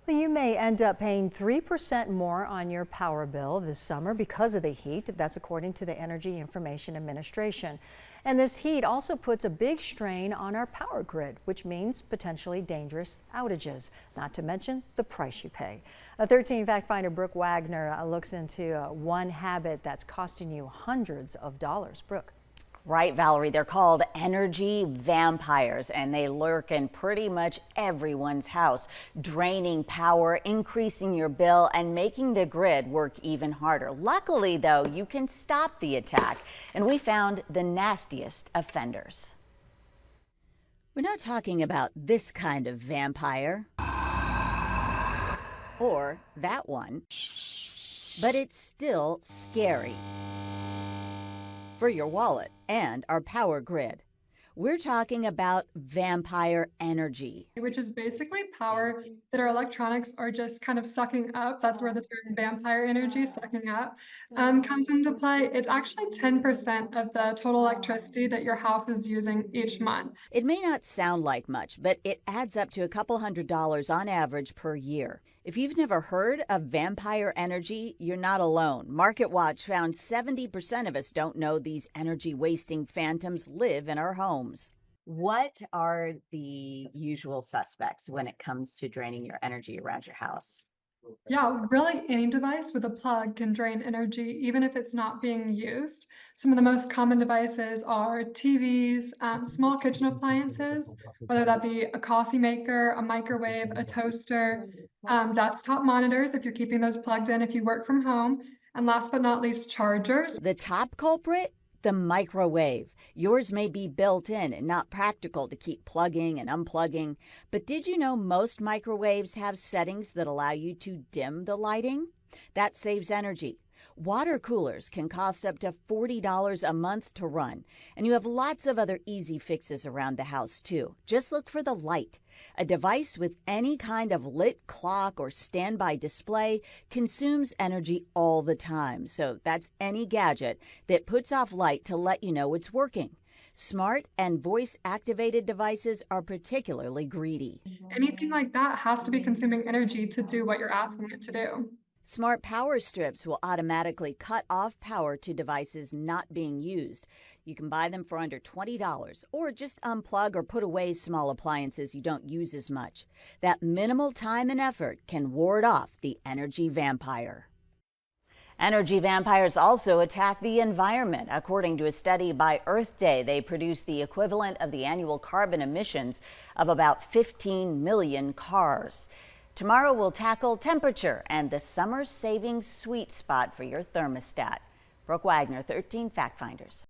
Well, you may end up paying 3% more on your power bill this summer because of the heat. That's according to the Energy Information Administration. And this heat also puts a big strain on our power grid, which means potentially dangerous outages, not to mention the price you pay. A 13 Fact Finder Brooke Wagner looks into one habit that's costing you hundreds of dollars. Brooke. Right, Valerie, they're called energy vampires, and they lurk in pretty much everyone's house, draining power, increasing your bill, and making the grid work even harder. Luckily, though, you can stop the attack, and we found the nastiest offenders. We're not talking about this kind of vampire or that one, but it's still scary for your wallet and our power grid. We're talking about vampire energy, which is basically power that our electronics are just kind of sucking up. That's where the term vampire energy, sucking up, comes into play. It's actually 10% of the total electricity that your house is using each month. It may not sound like much, but it adds up to a couple $100s on average per year. If you've never heard of vampire energy, you're not alone. MarketWatch found 70% of us don't know these energy-wasting phantoms live in our homes. What are the usual suspects when it comes to draining your energy around your house? Yeah, really any device with a plug can drain energy, even if it's not being used. Some of the most common devices are TVs, small kitchen appliances, whether that be a coffee maker, a microwave, a toaster, desktop monitors, if you're keeping those plugged in if you work from home, and last but not least, chargers. The top culprit? The microwave. Yours may be built in and not practical to keep plugging and unplugging, but did you know most microwaves have settings that allow you to dim the lighting? That saves energy. Water coolers can cost up to $40 a month to run, and you have lots of other easy fixes around the house too. Just look for the light. A device with any kind of lit clock or standby display consumes energy all the time, so that's any gadget that puts off light to let you know it's working. Smart and voice-activated devices are particularly greedy. Anything like that has to be consuming energy to do what you're asking it to do. Smart power strips will automatically cut off power to devices not being used. You can buy them for under $20 or just unplug or put away small appliances you don't use as much. That minimal time and effort can ward off the energy vampire. Energy vampires also attack the environment. According to a study by Earth Day, they produce the equivalent of the annual carbon emissions of about 15 million cars. Tomorrow we'll tackle temperature and the summer saving sweet spot for your thermostat. Brooke Wagner, 13 Fact Finders.